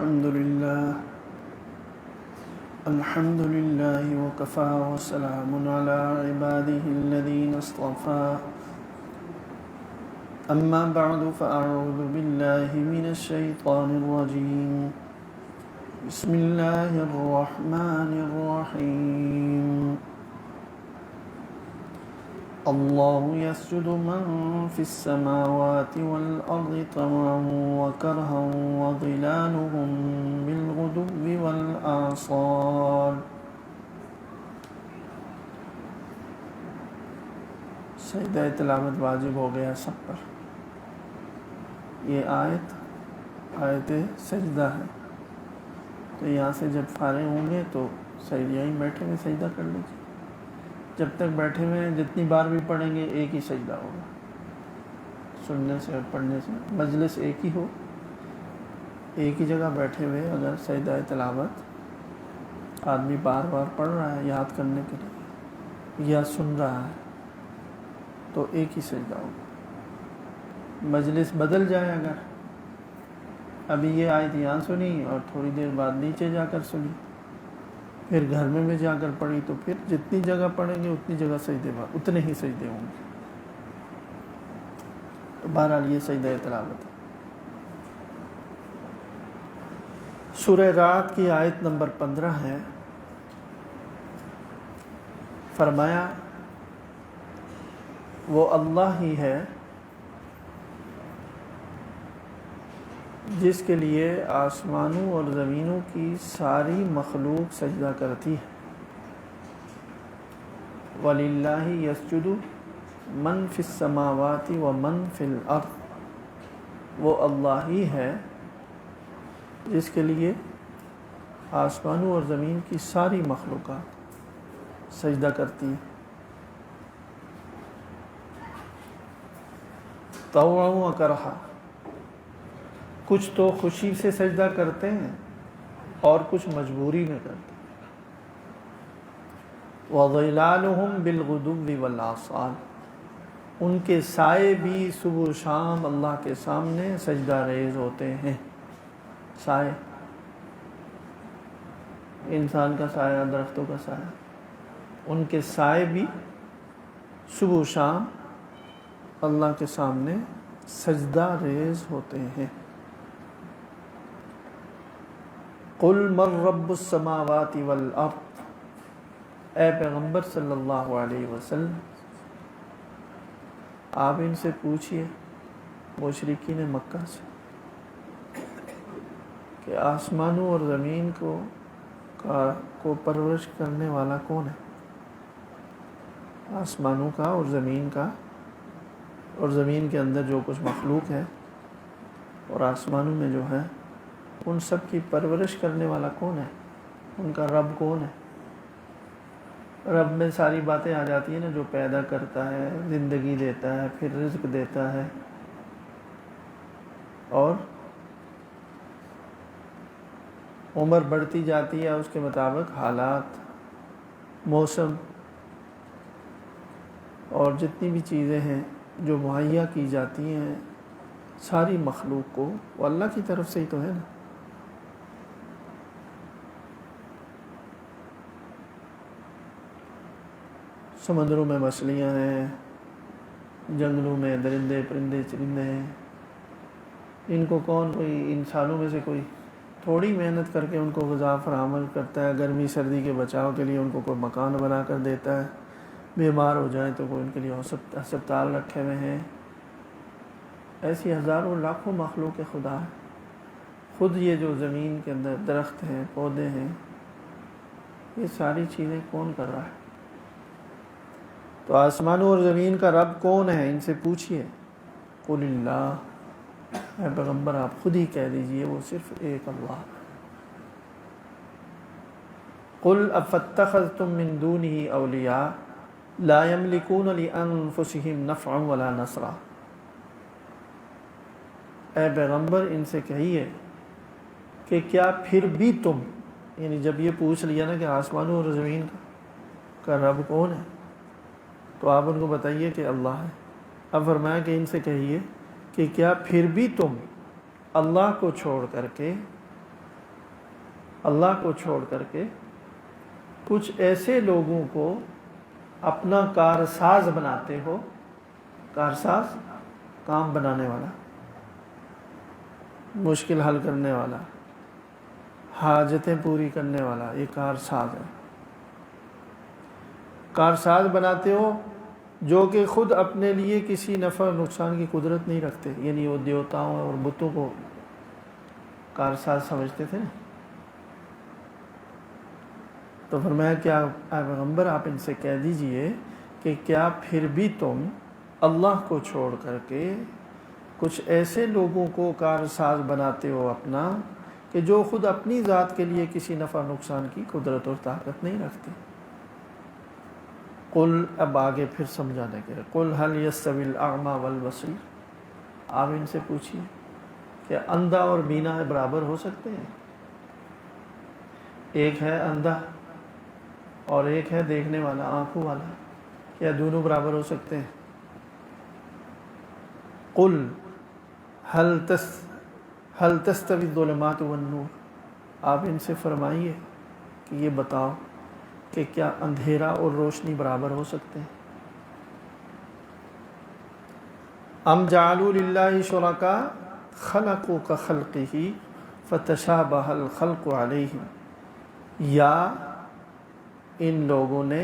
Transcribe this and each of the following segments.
الحمد لله وكفى وسلام على عباده الذين اصطفى أما بعد فأعوذ بالله من الشيطان الرجيم بسم الله الرحمن الرحيم الله يسجد من في السماوات والأرض طوعا وكرها وظلالهم بالغدو والآصال. سجدہ تلاوت واجب ہو گیا سب پر. یہ آیت سجدہ ہے، تو یہاں سے جب فارغ ہوں گے تو یہیں بیٹھے ہوئے سجدہ کر لیجیے. جب تک بیٹھے ہوئے ہیں جتنی بار بھی پڑھیں گے ایک ہی سجدہ ہوگا. سننے سے اور پڑھنے سے مجلس ایک ہی ہو، ایک ہی جگہ بیٹھے ہوئے اگر سجدہ تلاوت آدمی بار بار پڑھ رہا ہے یاد کرنے کے لیے یا سن رہا ہے تو ایک ہی سجدہ ہوگا. مجلس بدل جائے، اگر ابھی یہ آیت یہاں سنی اور تھوڑی دیر بعد نیچے جا کر سنی، پھر گھر میں جا کر پڑھی، تو پھر جتنی جگہ پڑھیں گے اتنی جگہ سجدے اتنے ہی سجدے ہوں گے. تو بہرحال یہ سجدہ تلاوت ہے. سورہ رعد کی آیت نمبر 15 ہے. فرمایا وہ اللہ ہی ہے جس کے لیے آسمانوں اور زمینوں کی ساری مخلوق سجدہ کرتی ہے. وَلِلَّهِ يَسْجُدُ مَن فِي السَّمَاوَاتِ وَمَن فِي الْأَرْضِ. وہ اللہ ہی ہے جس کے لیے آسمانوں اور زمین کی ساری مخلوقات سجدہ کرتی ہے. طوعا وکرہا، کچھ تو خوشی سے سجدہ کرتے ہیں اور کچھ مجبوری میں کرتے ہیں. وَظِلَالُهُمْ بِالْغُدُوِّ وَالْآصَالِ، ان کے سائے بھی صبح و شام اللہ کے سامنے سجدہ ریز ہوتے ہیں. سائے، انسان کا سایہ، درختوں کا سایہ، ان کے سائے بھی صبح و شام اللہ کے سامنے سجدہ ریز ہوتے ہیں. قُلْ مَن رَّبُّ السَّمَاوَاتِ وَالْأَرْضِ، اے پیغمبر صلی اللہ علیہ وسلم آپ ان سے پوچھئے مشرکین مکہ سے کہ آسمانوں اور زمین کو پرورش کرنے والا کون ہے؟ آسمانوں کا اور زمین کا، اور زمین کے اندر جو کچھ مخلوق ہے اور آسمانوں میں جو ہے، ان سب کی پرورش کرنے والا کون ہے؟ ان کا رب کون ہے؟ رب میں ساری باتیں آ جاتی ہیں نا، جو پیدا کرتا ہے، زندگی دیتا ہے، پھر رزق دیتا ہے، اور عمر بڑھتی جاتی ہے اس کے مطابق حالات، موسم اور جتنی بھی چیزیں ہیں جو مہیا کی جاتی ہیں ساری مخلوق کو، وہ اللہ کی طرف سے ہی تو ہے نا. سمندروں میں مچھلیاں ہیں، جنگلوں میں درندے پرندے چرندے ہیں. ان کو کون، کوئی انسانوں میں سے کوئی تھوڑی محنت کر کے ان کو غذا فراہم کرتا ہے، گرمی سردی کے بچاؤ کے لیے ان کو کوئی مکان بنا کر دیتا ہے، بیمار ہو جائیں تو کوئی ان کے لیے ہسپتال رکھے ہوئے ہیں. ایسی ہزاروں لاکھوں مخلوق خدا ہے. خود یہ جو زمین کے اندر درخت ہیں، پودے ہیں، یہ ساری چیزیں کون کر رہا ہے؟ تو آسمانوں اور زمین کا رب کون ہے؟ ان سے پوچھئے. قل اللہ، اے پیغمبر آپ خود ہی کہہ دیجئے وہ صرف ایک اللہ. قل افاتخذتم من دونه اولیاء لا یملکون لانفسهم نفعا ولا نصرا. اے پیغمبر ان سے کہیے کہ کیا پھر بھی تم، یعنی جب یہ پوچھ لیا نا کہ آسمانوں اور زمین کا رب کون ہے، تو آپ ان کو بتائیے کہ اللہ ہے. اب فرمایا کہ ان سے کہیے کہ کیا پھر بھی تم اللہ کو چھوڑ کر کے اللہ کو چھوڑ کر کے کچھ ایسے لوگوں کو اپنا کارساز بناتے ہو. کارساز کام بنانے والا، مشکل حل کرنے والا، حاجتیں پوری کرنے والا، یہ کارساز ہے. کارساز بناتے ہو جو کہ خود اپنے لیے کسی نفع اور نقصان کی قدرت نہیں رکھتے. یعنی وہ دیوتاؤں اور بتوں کو کارساز سمجھتے تھے نا. تو فرمایا کیا پیغمبر آپ ان سے کہہ دیجئے کہ کیا پھر بھی تم اللہ کو چھوڑ کر کے کچھ ایسے لوگوں کو کارساز بناتے ہو اپنا کہ جو خود اپنی ذات کے لیے کسی نفع نقصان کی قدرت اور طاقت نہیں رکھتے. قل، اب آگے پھر سمجھانے کے لیے، قل هل يستوي الاعمى والبصير، آپ ان سے پوچھیے کہ اندھا اور بینا برابر ہو سکتے ہیں؟ ایک ہے اندھا اور ایک ہے دیکھنے والا، آنکھوں والا، کیا دونوں برابر ہو سکتے ہیں؟ قل هل تستوي الظلمات والنور، آپ ان سے فرمائیے کہ یہ بتاؤ کہ کیا اندھیرا اور روشنی برابر ہو سکتے ہیں؟ ام جعلوا للہ شرکاء خلقوا کخلقہ فتشابہ الخلق علیہم، یا ان لوگوں نے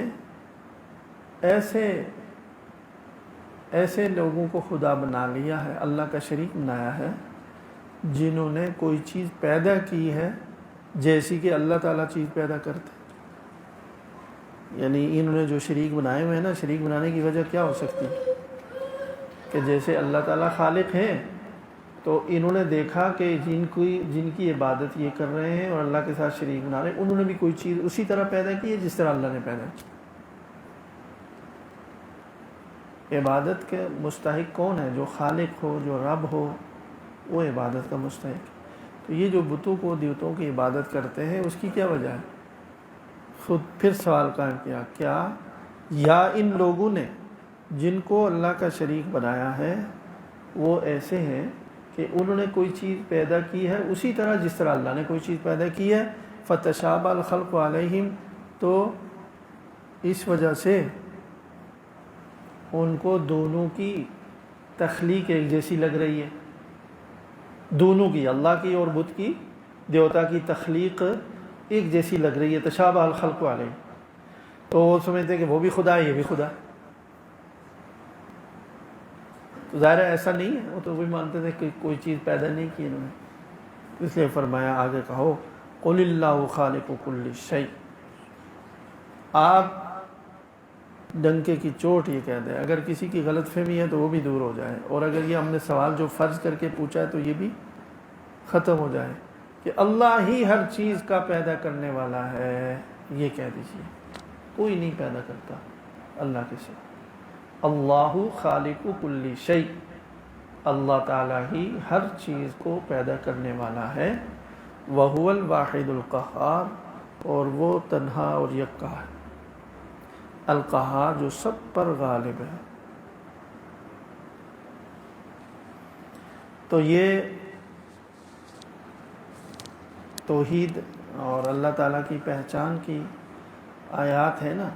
ایسے لوگوں کو خدا بنا لیا ہے، اللہ کا شریک بنایا ہے، جنہوں نے کوئی چیز پیدا کی ہے جیسی کہ اللہ تعالیٰ چیز پیدا کرتے. یعنی انہوں نے جو شریک بنائے ہوئے ہیں نا، شریک بنانے کی وجہ کیا ہو سکتی ہے کہ جیسے اللہ تعالیٰ خالق ہیں تو انہوں نے دیکھا کہ جن کی عبادت یہ کر رہے ہیں اور اللہ کے ساتھ شریک بنا رہے ہیں، انہوں نے بھی کوئی چیز اسی طرح پیدا کی ہے جس طرح اللہ نے پیدا کی. عبادت کے مستحق کون ہے؟ جو خالق ہو، جو رب ہو، وہ عبادت کا مستحق. تو یہ جو بتوں کو، دیوتوں کی عبادت کرتے ہیں، اس کی کیا وجہ ہے؟ خود پھر سوال قائم کیا، کیا یا ان لوگوں نے جن کو اللہ کا شریک بنایا ہے وہ ایسے ہیں کہ انہوں نے کوئی چیز پیدا کی ہے اسی طرح جس طرح اللہ نے کوئی چیز پیدا کی ہے، فتشابہ الخلق علیہم، تو اس وجہ سے ان کو دونوں کی تخلیق ایک جیسی لگ رہی ہے. دونوں کی، اللہ کی اور بت کی، دیوتا کی تخلیق ایک جیسی لگ رہی ہے. تشابہ الخلق علیہم، تو وہ سمجھتے ہیں کہ وہ بھی خدا ہے، یہ بھی خدا ہے. تو ظاہر ایسا نہیں ہے، وہ تو وہی مانتے تھے کہ کوئی چیز پیدا نہیں کی انہوں نے. اس لیے فرمایا آگے کہو قل اللہ خالق کل شیء، آپ ڈنکے کی چوٹ یہ کہہ دیں. اگر کسی کی غلط فہمی ہے تو وہ بھی دور ہو جائے، اور اگر یہ ہم نے سوال جو فرض کر کے پوچھا ہے تو یہ بھی ختم ہو جائے کہ اللہ ہی ہر چیز کا پیدا کرنے والا ہے. یہ کہہ دیجیے کوئی نہیں پیدا کرتا اللہ کے سوا. اللہ خالق کل شیء، اللہ تعالیٰ ہی ہر چیز کو پیدا کرنے والا ہے. وہو الواحد القہار، اور وہ تنہا اور یکا ہے. القہار جو سب پر غالب ہے. تو یہ توحید اور اللہ تعالیٰ کی پہچان کی آیات ہے نا.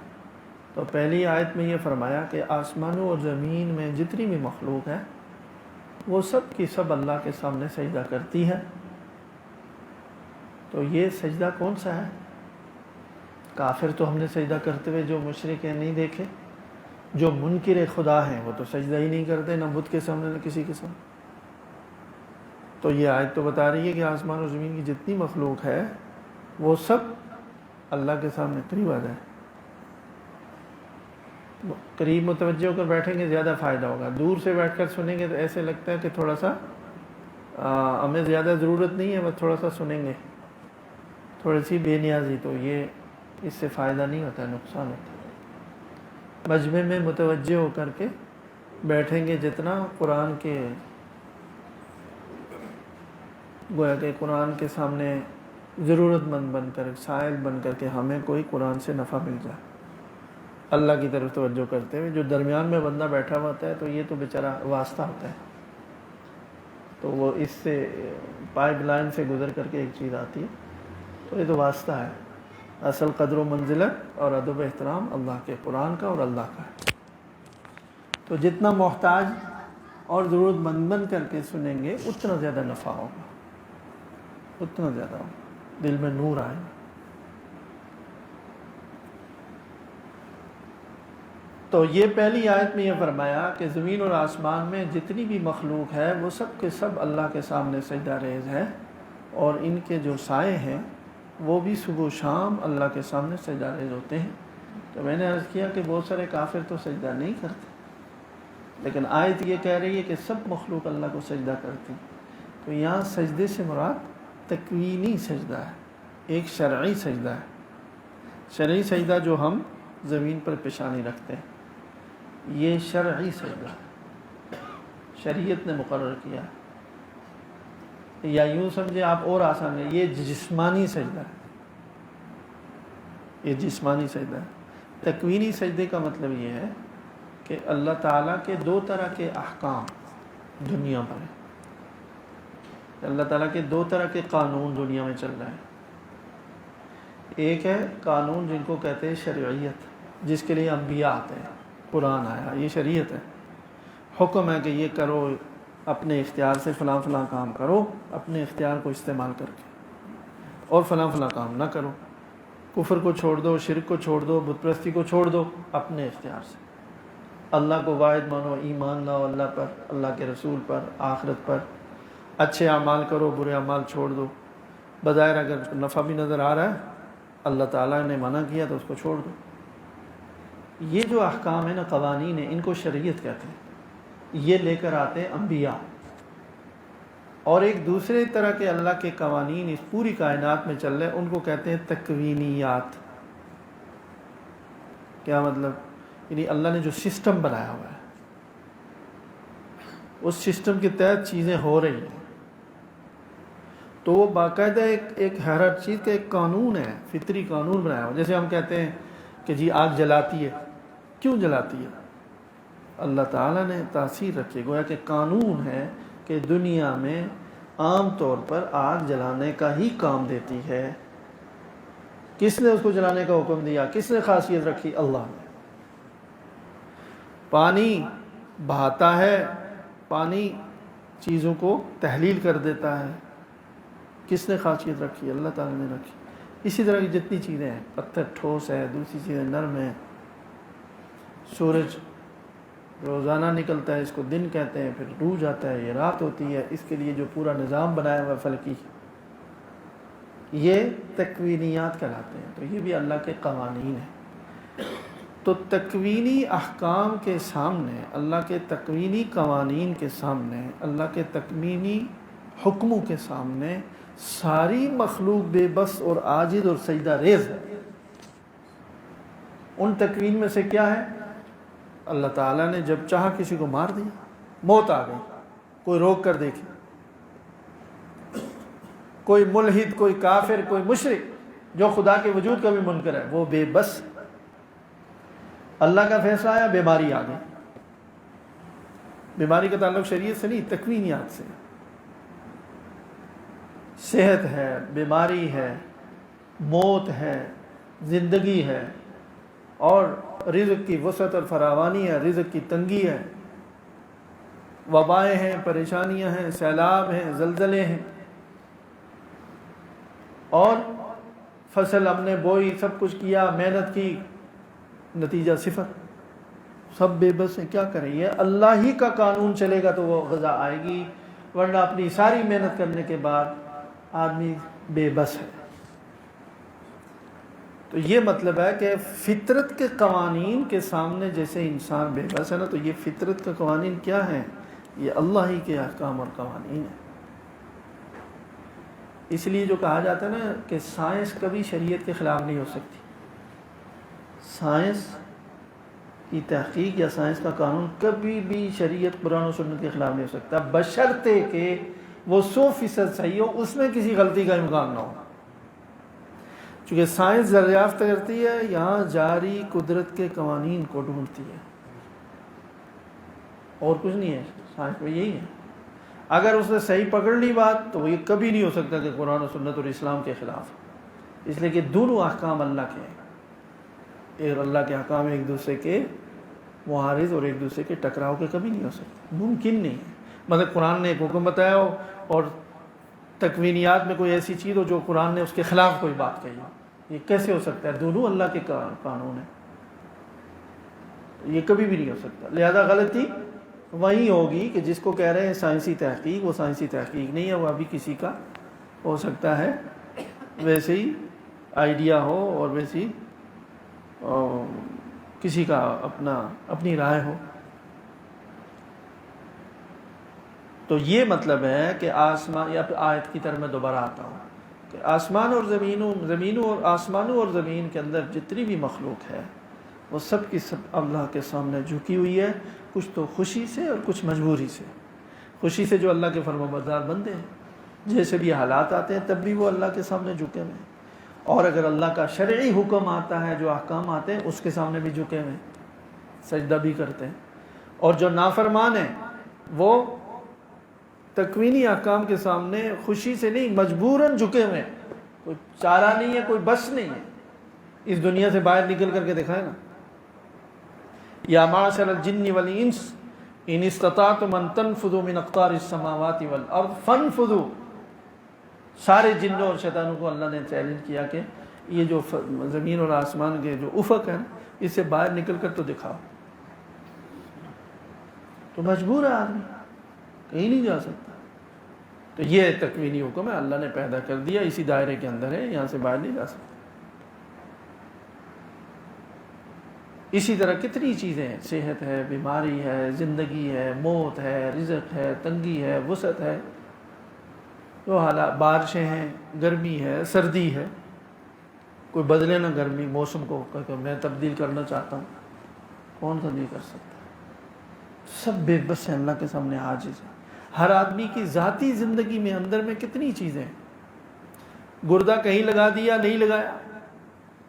تو پہلی آیت میں یہ فرمایا کہ آسمانوں اور زمین میں جتنی بھی مخلوق ہے وہ سب کی سب اللہ کے سامنے سجدہ کرتی ہے. تو یہ سجدہ کون سا ہے؟ کافر تو ہم نے سجدہ کرتے ہوئے جو مشرک ہیں نہیں دیکھے. جو منکر خدا ہیں وہ تو سجدہ ہی نہیں کرتے، نہ بت کے سامنے نہ کسی کے سامنے. تو یہ آیت تو بتا رہی ہے کہ آسمان اور زمین کی جتنی مخلوق ہے وہ سب اللہ کے سامنے قریب آ جائے. قریب متوجہ ہو کر بیٹھیں گے زیادہ فائدہ ہوگا. دور سے بیٹھ کر سنیں گے تو ایسے لگتا ہے کہ تھوڑا سا ہمیں زیادہ ضرورت نہیں ہے، بس تھوڑا سا سنیں گے، تھوڑی سی بے نیازی. تو یہ اس سے فائدہ نہیں ہوتا، نقصان ہوتا ہے. مجمع میں متوجہ ہو کر کے بیٹھیں گے جتنا، قرآن کے گویا کہ قرآن کے سامنے ضرورت مند بن کر، سائل بن کر کے ہمیں کوئی قرآن سے نفع مل جائے، اللہ کی طرف توجہ کرتے ہوئے. جو درمیان میں بندہ بیٹھا ہوا ہوتا ہے تو یہ تو بیچارہ واسطہ ہوتا ہے، تو وہ اس سے پائپ لائن سے گزر کر کے ایک چیز آتی ہے. تو یہ تو واسطہ ہے. اصل قدر و منزلت اور ادب و احترام اللہ کے قرآن کا اور اللہ کا ہے. تو جتنا محتاج اور ضرورت مند بن کر کے سنیں گے اتنا زیادہ نفع ہوگا, اتنا زیادہ ہوگا, دل میں نور آئے گا. تو یہ پہلی آیت میں یہ فرمایا کہ زمین اور آسمان میں جتنی بھی مخلوق ہے وہ سب کے سب اللہ کے سامنے سجدہ ریز ہے, اور ان کے جو سائے ہیں وہ بھی صبح و شام اللہ کے سامنے سجدہ ریز ہوتے ہیں. تو میں نے عرض کیا کہ بہت سارے کافر تو سجدہ نہیں کرتے, لیکن آیت یہ کہہ رہی ہے کہ سب مخلوق اللہ کو سجدہ کرتی. تو یہاں سجدے سے مراد تکوینی سجدہ ہے, ایک شرعی سجدہ ہے. شرعی سجدہ جو ہم زمین پر پیشانی رکھتے ہیں یہ شرعی سجدہ ہے, شریعت نے مقرر کیا ہے. یا یوں سمجھے آپ اور آسان ہے, یہ جسمانی سجدہ ہے, یہ جسمانی سجدہ ہے. تکوینی سجدے کا مطلب یہ ہے کہ اللہ تعالیٰ کے دو طرح کے احکام دنیا پر ہیں. اللہ تعالیٰ کے دو طرح کے قانون دنیا میں چل رہے ہیں. ایک ہے قانون جن کو کہتے ہیں شرعیت, جس کے لیے انبیاء آتے ہیں, قرآن آیا, یہ شریعت ہے. حکم ہے کہ یہ کرو, اپنے اختیار سے فلاں فلاں کام کرو, اپنے اختیار کو استعمال کر کے, اور فلاں فلاں کام نہ کرو. کفر کو چھوڑ دو, شرک کو چھوڑ دو, بت پرستی کو چھوڑ دو, اپنے اختیار سے. اللہ کو واحد مانو, ایمان لاؤ اللہ پر, اللہ کے رسول پر, آخرت پر. اچھے اعمال کرو, برے اعمال چھوڑ دو. بظاہر اگر نفع بھی نظر آ رہا ہے, اللہ تعالیٰ نے منع کیا تو اس کو چھوڑ دو. یہ جو احکام ہیں نا, قوانین ہیں, ان کو شریعت کہتے ہیں. یہ لے کر آتے ہیں انبیاء. اور ایک دوسرے طرح کے اللہ کے قوانین اس پوری کائنات میں چل رہے ہیں, ان کو کہتے ہیں تکوینیات. کیا مطلب؟ یعنی اللہ نے جو سسٹم بنایا ہوا ہے اس سسٹم کے تحت چیزیں ہو رہی ہیں. تو وہ باقاعدہ ایک ہر چیز کا ایک قانون ہے, فطری قانون بنایا ہوا. جیسے ہم کہتے ہیں کہ جی آگ جلاتی ہے, کیوں جلاتی ہے؟ اللہ تعالیٰ نے تاثیر رکھی, گویا کہ قانون ہے کہ دنیا میں عام طور پر آگ جلانے کا ہی کام دیتی ہے. کس نے اس کو جلانے کا حکم دیا؟ کس نے خاصیت رکھی؟ اللہ نے. پانی بہاتا ہے, پانی چیزوں کو تحلیل کر دیتا ہے. کس نے خاصیت رکھی؟ اللہ تعالیٰ نے رکھی. اسی طرح کی جتنی چیزیں ہیں, پتھر ٹھوس ہے, دوسری چیزیں نرم ہیں. سورج روزانہ نکلتا ہے, اس کو دن کہتے ہیں, پھر ڈوب جاتا ہے, یہ رات ہوتی ہے. اس کے لیے جو پورا نظام بنایا ہوا فلکی, یہ تکوینیات کہلاتے ہیں. تو یہ بھی اللہ کے قوانین ہیں. تو تکوینی احکام کے سامنے, اللہ کے تکوینی قوانین کے سامنے, اللہ کے تکوینی حکموں کے سامنے ساری مخلوق بے بس اور عاجز اور سجدہ ریز ہے. ان تکوین میں سے کیا ہے؟ اللہ تعالیٰ نے جب چاہا کسی کو مار دیا, موت آ گئی, کوئی روک کر دیکھے. کوئی ملحد, کوئی کافر, کوئی مشرک جو خدا کے وجود کا بھی منکر ہے, وہ بے بس. اللہ کا فیصلہ آیا, بیماری آ گئی. بیماری کا تعلق شریعت سے نہیں, تکوینیات سے. صحت ہے, بیماری ہے, موت ہے, زندگی ہے, اور رزق کی وسعت اور فراوانی ہے, رزق کی تنگی ہے, وبائیں ہیں, پریشانیاں ہیں, سیلاب ہیں, زلزلے ہیں, اور فصل ہم نے بوئی, سب کچھ کیا, محنت کی, نتیجہ صفر. سب بے بس ہیں, کیا کریں؟ یہ اللہ ہی کا قانون چلے گا تو وہ غذا آئے گی, ورنہ اپنی ساری محنت کرنے کے بعد آدمی بے بس ہے. تو یہ مطلب ہے کہ فطرت کے قوانین کے سامنے جیسے انسان بے بس ہے نا, تو یہ فطرت کا قوانین کیا ہیں؟ یہ اللہ ہی کے احکام اور قوانین ہیں. اس لیے جو کہا جاتا ہے نا کہ سائنس کبھی شریعت کے خلاف نہیں ہو سکتی. سائنس کی تحقیق یا سائنس کا قانون کبھی بھی شریعت, قرآن و سنت کے خلاف نہیں ہو سکتا, بشرطے کہ وہ 100% صحیح ہو, اس میں کسی غلطی کا امکان نہ ہو. چونکہ سائنس دریافت کرتی ہے, یہاں جاری قدرت کے قوانین کو ڈھونڈتی ہے, اور کچھ نہیں ہے. سائنس میں یہی ہے. اگر اس نے صحیح پکڑ لی بات تو یہ کبھی نہیں ہو سکتا کہ قرآن و سنت اور اسلام کے خلاف. اس لیے کہ دونوں احکام اللہ کے ہیں، اور اللہ کے احکام ایک دوسرے کے معارض اور ایک دوسرے کے ٹکراؤ کے کبھی نہیں ہو سکتے، ممکن نہیں ہے۔ مطلب قرآن نے ایک حکم بتایا ہو اور تکوینیات میں کوئی ایسی چیز ہو جو قرآن نے اس کے خلاف کوئی بات کہی ہو، یہ کیسے ہو سکتا ہے؟ دونوں اللہ کے قانون ہیں، یہ کبھی بھی نہیں ہو سکتا۔ لہذا غلطی وہی ہوگی کہ جس کو کہہ رہے ہیں سائنسی تحقیق، وہ سائنسی تحقیق نہیں ہے، وہ ابھی کسی کا ہو سکتا ہے ویسے ہی آئیڈیا ہو اور ویسے ہی کسی کا اپنی رائے ہو۔ تو یہ مطلب ہے کہ آسمان، یا آیت کی طرف میں دوبارہ آتا ہوں کہ آسمان اور زمینوں اور آسمانوں اور زمین کے اندر جتنی بھی مخلوق ہے وہ سب کی سب اللہ کے سامنے جھکی ہوئی ہے، کچھ تو خوشی سے اور کچھ مجبوری سے۔ خوشی سے جو اللہ کے فرما بردار بندے ہیں، جیسے بھی حالات آتے ہیں تب بھی وہ اللہ کے سامنے جھکے ہوئے ہیں، اور اگر اللہ کا شرعی حکم آتا ہے، جو احکام آتے ہیں اس کے سامنے بھی جھکے ہوئے ہیں، سجدہ بھی کرتے ہیں۔ اور جو نافرمان ہیں وہ تکوینی احکام کے سامنے خوشی سے نہیں، مجبوراً جھکے ہوئے ہیں، کوئی چارہ نہیں ہے، کوئی بس نہیں ہے۔ اس دنیا سے باہر نکل کر کے دکھائے نا، یا معاشر الجن والانس ان استطعتم ان تنفذوا من اقطار السماوات والارض فانفذوا۔ سارے جنوں اور شیطانوں کو اللہ نے چیلنج کیا کہ یہ جو زمین اور آسمان کے جو افق ہیں اس سے باہر نکل کر تو دکھاؤ۔ تو مجبور ہے آدمی، کہیں نہیں جا سکتا۔ تو یہ تکوینی حکم ہے، اللہ نے پیدا کر دیا، اسی دائرے کے اندر ہے، یہاں سے باہر نہیں جا سکتا۔ اسی طرح کتنی چیزیں ہیں، صحت ہے، بیماری ہے، زندگی ہے، موت ہے، رزق ہے، تنگی ہے، وسعت ہے، جو حالات، بارشیں ہیں، گرمی ہے، سردی ہے، کوئی بدلے نہ گرمی موسم کو کہ میں تبدیل کرنا چاہتا ہوں، کون سا نہیں کر سکتا؟ سب بے بس ہیں، اللہ کے سامنے عاجز ہے۔ ہر آدمی کی ذاتی زندگی میں اندر میں کتنی چیزیں ہیں، گردہ کہیں لگا دیا، نہیں لگایا،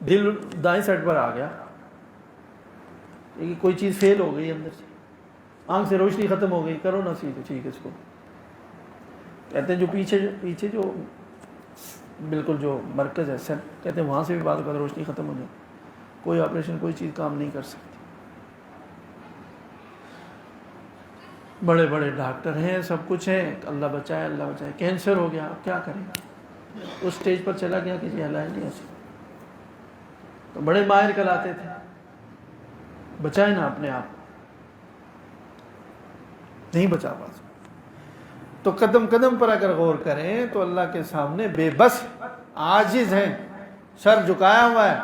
دل دائیں سائڈ پر آ گیا، کوئی چیز فیل ہو گئی اندر سے، آنکھ سے روشنی ختم ہو گئی، کرو نا سیدھے ٹھیک ہے اس کو، کہتے ہیں جو پیچھے جو بالکل جو مرکز ہے سر، کہتے ہیں وہاں سے بھی بعد اوقات روشنی ختم ہو جائے، کوئی آپریشن کوئی چیز کام نہیں کر سکتی۔ بڑے بڑے ڈاکٹر ہیں، سب کچھ ہیں، اللہ بچائے اللہ بچائے، کینسر ہو گیا، اب کیا کریں گا؟ اس سٹیج پر چلا گیا کہ جی علاج نہیں ہو سکتا، تو بڑے ماہر کہلاتے تھے، بچائے نا اپنے آپ، نہیں بچا پا سکتے۔ تو قدم قدم پر اگر غور کریں تو اللہ کے سامنے بے بس عاجز ہیں، سر جھکایا ہوا ہے،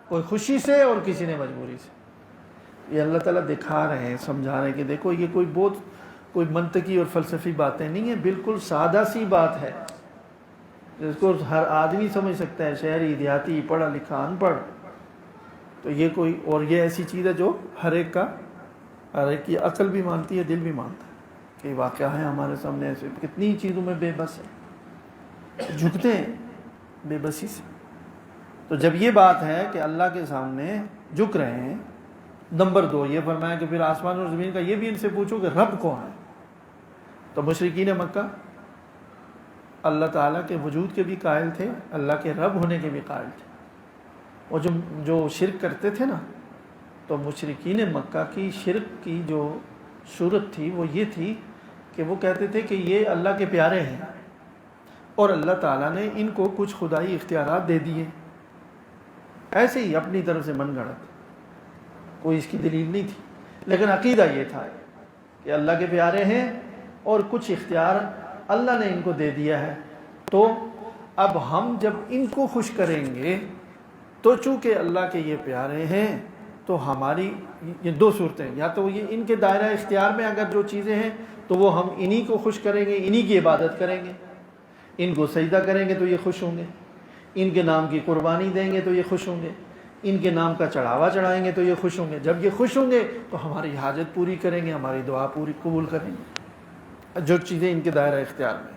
کوئی خوشی سے اور کسی نے مجبوری سے۔ یہ اللہ تعالیٰ دکھا رہے ہیں، سمجھا رہے ہیں کہ دیکھو یہ کوئی منطقی اور فلسفی باتیں نہیں ہیں، بالکل سادہ سی بات ہے جس کو ہر آدمی سمجھ سکتا ہے، شہری، دیہاتی، پڑھا لکھا، ان پڑھ۔ تو یہ کوئی، اور یہ ایسی چیز ہے جو ہر ایک کی عقل بھی مانتی ہے، دل بھی مانتا ہے کہ واقعہ ہے ہمارے سامنے، ایسے کتنی چیزوں میں بے بس ہے، جھکتے ہیں بے بسی سے۔ تو جب یہ بات ہے کہ اللہ کے سامنے جھک رہے ہیں، نمبر 2 یہ فرمایا کہ پھر آسمان اور زمین کا یہ بھی ان سے پوچھو کہ رب کون ہے۔ تو مشرکین مکہ اللہ تعالیٰ کے وجود کے بھی قائل تھے، اللہ کے رب ہونے کے بھی قائل تھے، اور جو شرک کرتے تھے نا، تو مشرکین مکہ کی شرک کی جو صورت تھی وہ یہ تھی کہ وہ کہتے تھے کہ یہ اللہ کے پیارے ہیں اور اللہ تعالیٰ نے ان کو کچھ خدائی اختیارات دے دیے، ایسے ہی اپنی طرف سے من گھڑت، کوئی اس کی دلیل نہیں تھی، لیکن عقیدہ یہ تھا کہ اللہ کے پیارے ہیں اور کچھ اختیار اللہ نے ان کو دے دیا ہے، تو اب ہم جب ان کو خوش کریں گے تو چونکہ اللہ کے یہ پیارے ہیں تو ہماری یہ 2 صورتیں، یا تو یہ ان کے دائرہ اختیار میں اگر جو چیزیں ہیں تو وہ ہم انہی کو خوش کریں گے، انہی کی عبادت کریں گے، ان کو سجدہ کریں گے تو یہ خوش ہوں گے، ان کے نام کی قربانی دیں گے تو یہ خوش ہوں گے، ان کے نام کا چڑھاوا چڑھائیں گے تو یہ خوش ہوں گے۔ جب یہ خوش ہوں گے تو ہماری حاجت پوری کریں گے، ہماری دعا پوری قبول کریں گے، جو چیزیں ان کے دائرہ اختیار میں۔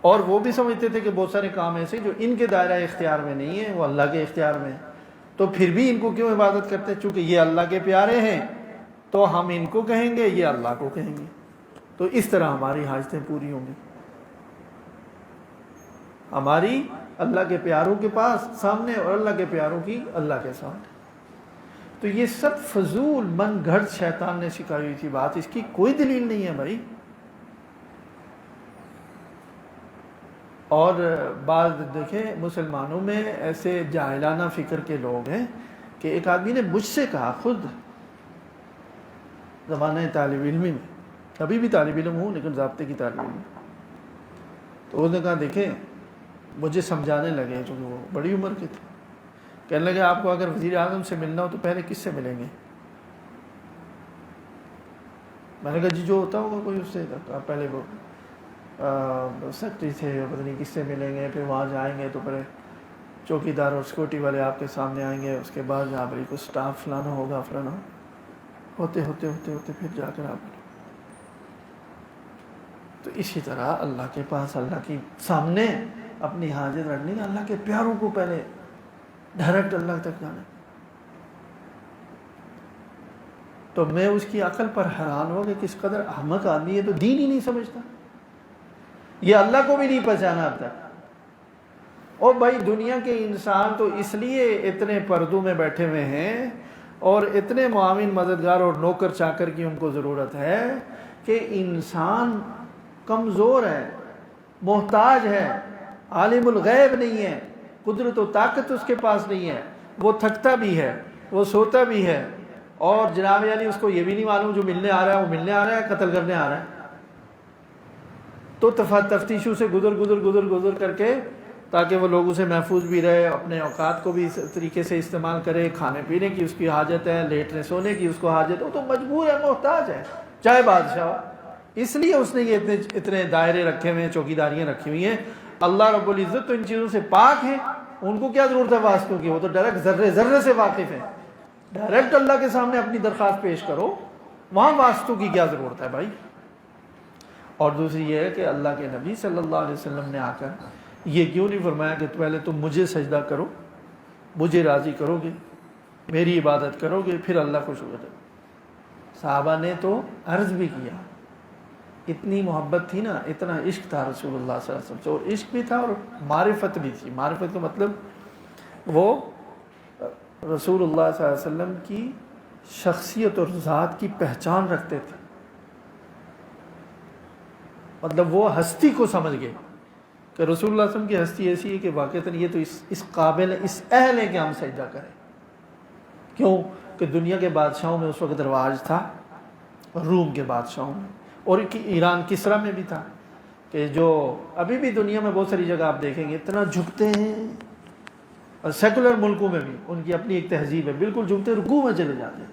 اور وہ بھی سمجھتے تھے کہ بہت سارے کام ایسے جو ان کے دائرہ اختیار میں نہیں ہیں، وہ اللہ کے اختیار میں ہیں، تو پھر بھی ان کو کیوں عبادت کرتے ہیں؟ چونکہ یہ اللہ کے پیارے ہیں تو ہم ان کو کہیں گے، یہ اللہ کو کہیں گے، تو اس طرح ہماری حاجتیں پوری ہوں گی، ہماری اللہ کے پیاروں کے پاس سامنے اور اللہ کے پیاروں کی اللہ کے سامنے. تو یہ سب فضول من گھڑت شیطان نے سکھائی ہوئی تھی بات، اس کی کوئی دلیل نہیں ہے بھائی. اور بعض دیکھیں مسلمانوں میں ایسے جاہلانہ فکر کے لوگ ہیں کہ ایک آدمی نے مجھ سے کہا خود زمانہ طالب علمی میں، ابھی بھی طالب علم ہوں لیکن ضابطے کی طالب علم، تو انہوں نے کہا دیکھیں مجھے سمجھانے لگے چونکہ وہ بڑی عمر کے تھے، کہنے لگے آپ کو اگر وزیر اعظم سے ملنا ہو تو پہلے کس سے ملیں گے؟ میں نے کہا جی جو ہوتا ہوگا کوئی اس سے. پہلے وہ سیکرٹری تھے، پتہ نہیں کس سے ملیں گے، پھر وہاں جائیں گے تو پھر چوکی دار اور سیکورٹی والے آپ کے سامنے آئیں گے، اس کے بعد جہاں پر کوئی سٹاف فلانا ہوگا فلانا، ہوتے ہوتے ہوتے ہوتے پھر جا کر آپ. تو اسی طرح اللہ کے پاس اللہ کے سامنے اپنی حاجت رکھنی ہے، اللہ کے پیاروں کو پہلے ڈائریکٹ اللہ تک جانا. تو میں اس کی عقل پر حیران ہو کہ کس قدر احمق آدمی ہے، تو دین ہی نہیں سمجھتا، یہ اللہ کو بھی نہیں پہچانا اب تک. اور بھائی دنیا کے انسان تو اس لیے اتنے پردوں میں بیٹھے ہوئے ہیں اور اتنے معاون مددگار اور نوکر چاکر کی ان کو ضرورت ہے کہ انسان کمزور ہے، محتاج ہے، عالم الغیب نہیں ہے، قدرت و طاقت اس کے پاس نہیں ہے، وہ تھکتا بھی ہے، وہ سوتا بھی ہے، اور جناب یعنی اس کو یہ بھی نہیں معلوم جو ملنے آ رہا ہے وہ ملنے آ رہا ہے قتل کرنے آ رہا ہے. تو تفتیشوں سے گزر کر کے تاکہ وہ لوگوں سے محفوظ بھی رہے، اپنے اوقات کو بھی اس طریقے سے استعمال کرے، کھانے پینے کی اس کی حاجت ہے، لیٹنے سونے کی اس کو حاجت ہے، وہ تو مجبور ہے، محتاج ہے، چاہے بادشاہ ہو. اس لیے اس نے یہ اتنے دائرے رکھے ہوئے ہیں، چوکیداریاں رکھی ہوئی ہیں. اللہ رب العزت تو ان چیزوں سے پاک ہیں، ان کو کیا ضرورت ہے واسطوں کی، وہ تو ڈائریکٹ ذرے ذرے سے واقف ہیں. ڈائریکٹ اللہ کے سامنے اپنی درخواست پیش کرو، وہاں واسطوں کی کیا ضرورت ہے بھائی. اور دوسری یہ ہے کہ اللہ کے نبی صلی اللہ علیہ وسلم نے آ کر یہ کیوں نہیں فرمایا کہ پہلے تم مجھے سجدہ کرو، مجھے راضی کرو گے، میری عبادت کرو گے، پھر اللہ کو شکر کرو. صحابہ نے تو عرض بھی کیا، اتنی محبت تھی نا، اتنا عشق تھا رسول اللہ صلی اللہ علیہ وسلم سے، اور عشق بھی تھا اور معرفت بھی تھی. معرفت کا مطلب وہ رسول اللہ صلی اللہ علیہ وسلم کی شخصیت اور ذات کی پہچان رکھتے تھے. مطلب وہ ہستی کو سمجھ گئے کہ رسول اللہ صلی اللہ علیہ وسلم کی ہستی ایسی ہے کہ واقعتاً یہ تو اس قابل ہے، اس اہل ہے کہ ہم سجدہ کریں. کیوں کہ دنیا کے بادشاہوں میں اس وقت رواج تھا، روم کے بادشاہوں میں اور ایران کسرا میں بھی تھا، کہ جو ابھی بھی دنیا میں بہت ساری جگہ آپ دیکھیں گے اتنا جھکتے ہیں، اور سیکولر ملکوں میں بھی ان کی اپنی ایک تہذیب ہے، بالکل جھکتے رکوع میں چلے جاتے ہیں.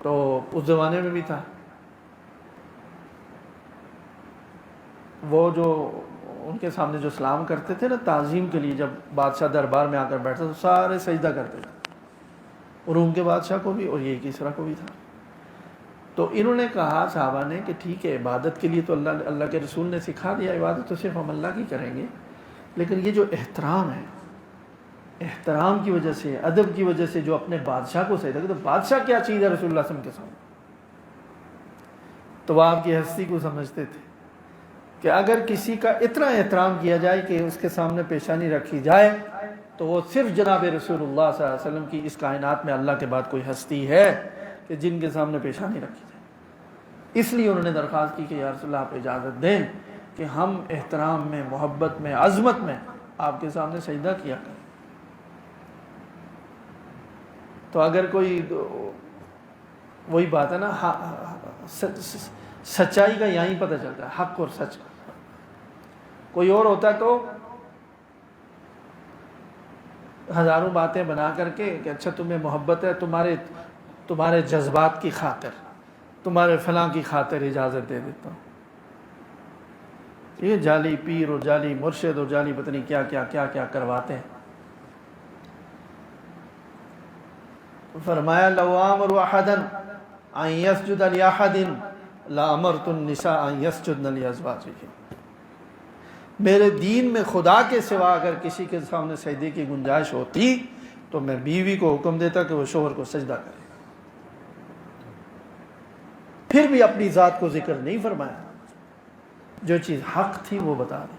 تو اس زمانے میں بھی تھا. وہ جو ان کے سامنے جو سلام کرتے تھے نا تعظیم کے لیے، جب بادشاہ دربار میں آ کر بیٹھتا تو سارے سجدہ کرتے تھے، روم کے بادشاہ کو بھی اور یہ کسرا کو بھی تھا. تو انہوں نے کہا صحابہ نے کہ ٹھیک ہے عبادت کے لیے تو اللہ کے رسول نے سکھا دیا، عبادت تو صرف ہم اللہ کی کریں گے، لیکن یہ جو احترام ہے، احترام کی وجہ سے، ادب کی وجہ سے جو اپنے بادشاہ کو سجدہ کرتے، تو بادشاہ کیا چیز ہے رسول اللہ صلی اللہ علیہ وسلم کے سامنے. تو وہ آپ کی ہستی کو سمجھتے تھے کہ اگر کسی کا اتنا احترام کیا جائے کہ اس کے سامنے پیشانی رکھی جائے تو وہ صرف جناب رسول اللہ صلی اللہ علیہ وسلم کی اس کائنات میں اللہ کے بعد کوئی ہستی ہے کہ جن کے سامنے پیشانی رکھی جائے. اس لیے انہوں نے درخواست کی کہ یا رسول اللہ آپ اجازت دیں کہ ہم احترام میں، محبت میں، عظمت میں آپ کے سامنے سجدہ کیا کریں. تو اگر کوئی وہی بات ہے نا، سچائی کا یہیں پتہ چلتا ہے، حق اور سچ. کوئی اور ہوتا تو ہزاروں باتیں بنا کر کے کہ اچھا تمہیں محبت ہے، تمہارے جذبات کی خاطر، تمہارے فلاں کی خاطر اجازت دے دیتا ہوں. یہ جعلی پیر اور جعلی مرشد اور جعلی پتہ نہیں کیا کیا کیا کیا کرواتے ہیں. فرمایا لو امر احدا ان يسجد لاحد لامرت النساء ان يسجدن لازواجهن. میرے دین میں خدا کے سوا اگر کسی کے سامنے سجدے کی گنجائش ہوتی تو میں بیوی کو حکم دیتا کہ وہ شوہر کو سجدہ کرے. پھر بھی اپنی ذات کو ذکر نہیں فرمایا، جو چیز حق تھی وہ بتا دی.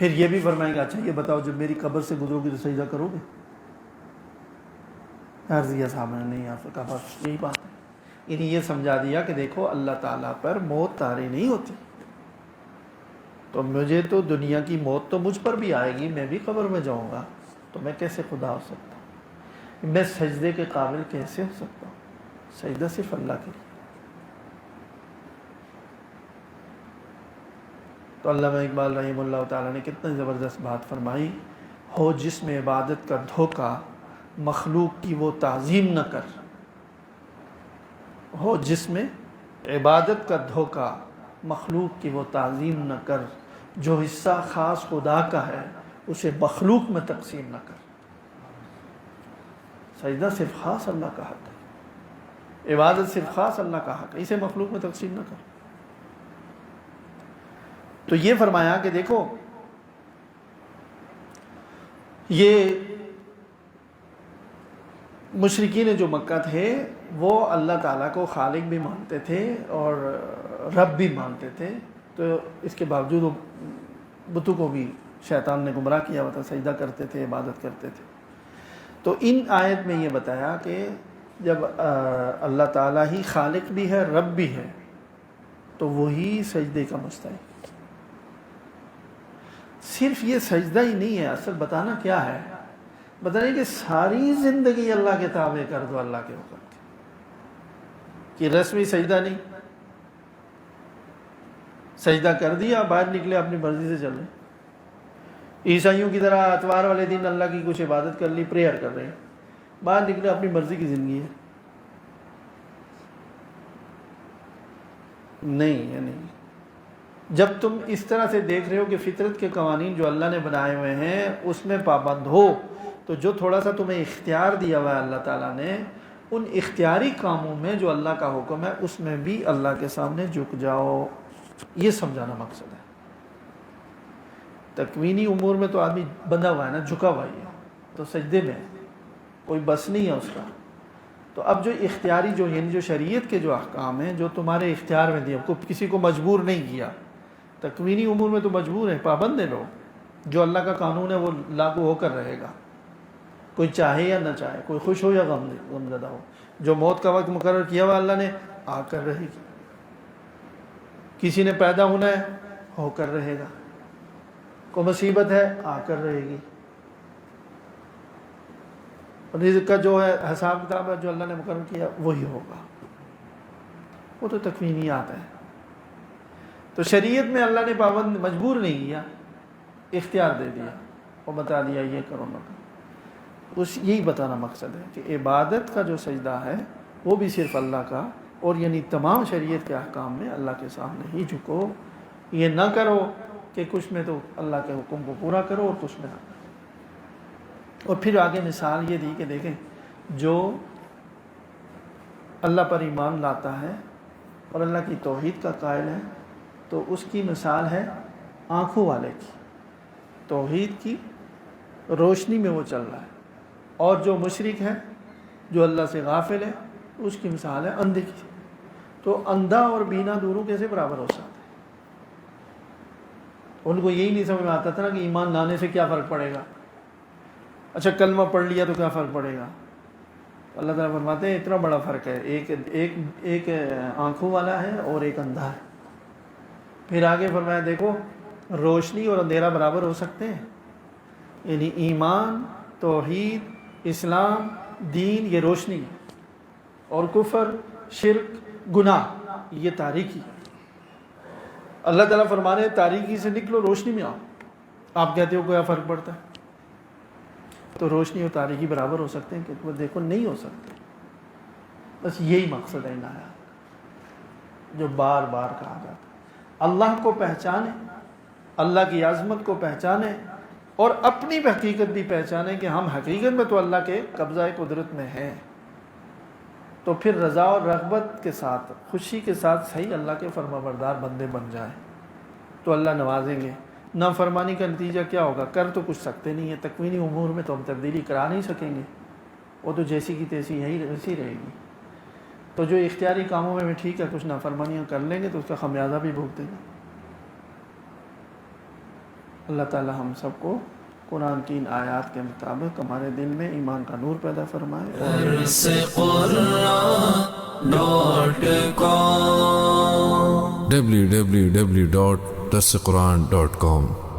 پھر یہ بھی فرمائیں گے اچھا یہ بتاؤ جب میری قبر سے گزرو گے تو سجدہ کرو گے؟ عرضیہ صاحب نے نہیں آپ کہا بس یہی بات ہے. انہیں یہ سمجھا دیا کہ دیکھو اللہ تعالیٰ پر موت طاری نہیں ہوتی، تو مجھے تو دنیا کی موت تو مجھ پر بھی آئے گی، میں بھی قبر میں جاؤں گا، تو میں کیسے خدا ہو سکتا ہوں؟ میں سجدے کے قابل کیسے ہو سکتا ہوں؟ سجدہ صرف اللہ کے لیے. تو علامہ اقبال رحمہ اللہ تعالیٰ نے کتنا زبردست بات فرمائی، ہو جس میں عبادت کا دھوکہ مخلوق کی وہ تعظیم نہ کر. ہو جس میں عبادت کا دھوکہ مخلوق کی وہ تعظیم نہ کر، جو حصہ خاص خدا کا ہے اسے مخلوق میں تقسیم نہ کر. سجدہ صرف خاص اللہ کا حق ہے، عبادت صرف خاص اللہ کا حق ہے، اسے مخلوق میں تقسیم نہ کر. تو یہ فرمایا کہ دیکھو یہ مشرکین جو مکہ تھے وہ اللہ تعالیٰ کو خالق بھی مانتے تھے اور رب بھی مانتے تھے، تو اس کے باوجود وہ بتوں کو بھی شیطان نے گمراہ کیا ہوا تھا، سجدہ کرتے تھے، عبادت کرتے تھے. تو ان آیت میں یہ بتایا کہ جب اللہ تعالیٰ ہی خالق بھی ہے، رب بھی ہے، تو وہی سجدے کا مستحق. صرف یہ سجدہ ہی نہیں ہے، اصل بتانا کیا ہے، بتانا کہ ساری زندگی اللہ کے تابع کر دو، اللہ کے حکم کی. کہ رسمی سجدہ نہیں، سجدہ کر دیا باہر نکلے اپنی مرضی سے چل رہے، عیسائیوں کی طرح اتوار والے دن اللہ کی کچھ عبادت کر لی، پریئر کر رہے ہیں، باہر نکلے اپنی مرضی کی زندگی ہے. نہیں، یہ نہیں. جب تم اس طرح سے دیکھ رہے ہو کہ فطرت کے قوانین جو اللہ نے بنائے ہوئے ہیں اس میں پابند ہو، تو جو تھوڑا سا تمہیں اختیار دیا ہوا ہے اللہ تعالیٰ نے، ان اختیاری کاموں میں جو اللہ کا حکم ہے اس میں بھی اللہ کے سامنے جھک جاؤ. یہ سمجھانا مقصد ہے. تکوینی امور میں تو آدمی بندھا ہوا ہے نا، جھکا ہوا ہی ہے، تو سجدے میں کوئی بس نہیں ہے اس کا. تو اب جو اختیاری جو یعنی جو شریعت کے جو احکام ہیں جو تمہارے اختیار میں دیے، کسی کو مجبور نہیں کیا. تکوینی امور میں تو مجبور ہیں، پابند ہیں لوگ، جو اللہ کا قانون ہے وہ لاگو ہو کر رہے گا، کوئی چاہے یا نہ چاہے، کوئی خوش ہو یا غم زدہ ہو. جو موت کا وقت مقرر کیا ہوا اللہ نے، آ کر رہے گی. کسی نے پیدا ہونا ہے، ہو کر رہے گا. کوئی مصیبت ہے، آ کر رہے گی. رزق کا جو ہے حساب کتاب ہے جو اللہ نے مقرر کیا وہی ہوگا. وہ تو تکوینیات ہیں. تو شریعت میں اللہ نے پابند مجبور نہیں کیا، اختیار دے دیا اور بتا دیا یہ کرو نہ کرو. یہی بتانا مقصد ہے کہ عبادت کا جو سجدہ ہے وہ بھی صرف اللہ کا، اور یعنی تمام شریعت کے احکام میں اللہ کے سامنے ہی جھکو. یہ نہ کرو کہ کچھ میں تو اللہ کے حکم کو پورا کرو اور کچھ میں نہ کرو. اور پھر آگے مثال یہ دی کہ دیکھیں جو اللہ پر ایمان لاتا ہے اور اللہ کی توحید کا قائل ہے تو اس کی مثال ہے آنکھوں والے کی. توحید کی روشنی میں وہ چل رہا ہے. اور جو مشرک ہے، جو اللہ سے غافل ہے، اس کی مثال ہے اندھے کی. تو اندھا اور بینا دونوں کیسے برابر ہو سکتے ہیں؟ ان کو یہی نہیں سمجھ میں آتا تھا نا کہ ایمان لانے سے کیا فرق پڑے گا. اچھا کلمہ پڑھ لیا تو کیا فرق پڑے گا؟ اللہ تعالیٰ فرماتے ہیں اتنا بڑا فرق ہے، ایک آنکھوں والا ہے اور ایک اندھا ہے. پھر آگے فرمایا دیکھو روشنی اور اندھیرا برابر ہو سکتے ہیں؟ یعنی ایمان، توحید، اسلام، دین یہ روشنی ہے، اور کفر، شرک، گناہ یہ تاریکی. اللہ تعالیٰ فرما رہے ہیں تاریکی سے نکلو، روشنی میں آؤ. آپ کہتے ہو کیا فرق پڑتا ہے؟ تو روشنی اور تاریکی برابر ہو سکتے ہیں کہ وہ دیکھو نہیں ہو سکتے. بس یہی مقصد ہے ان آیات جو بار بار کہا جاتا ہے. اللہ کو پہچانے، اللہ کی عظمت کو پہچانے اور اپنی حقیقت بھی پہچانے کہ ہم حقیقت میں تو اللہ کے قبضہ قدرت میں ہیں. تو پھر رضا اور رغبت کے ساتھ، خوشی کے ساتھ صحیح اللہ کے فرما بردار بندے بن جائیں تو اللہ نوازیں گے. نافرمانی کا نتیجہ کیا ہوگا؟ کر تو کچھ سکتے نہیں ہیں. تکوینی امور میں تو ہم تبدیلی کرا نہیں سکیں گے، وہ تو جیسی کی تیسی یہی ویسی رہے گی. تو جو اختیاری کاموں میں بھی ٹھیک ہے کچھ نافرمانیاں کر لیں گے تو اس کا خمیازہ بھی بھگتیں گے. اللہ تعالی ہم سب کو قرآن کی ان آیات کے مطابق ہمارے دل میں ایمان کا نور پیدا فرمائے. www.darsequran.com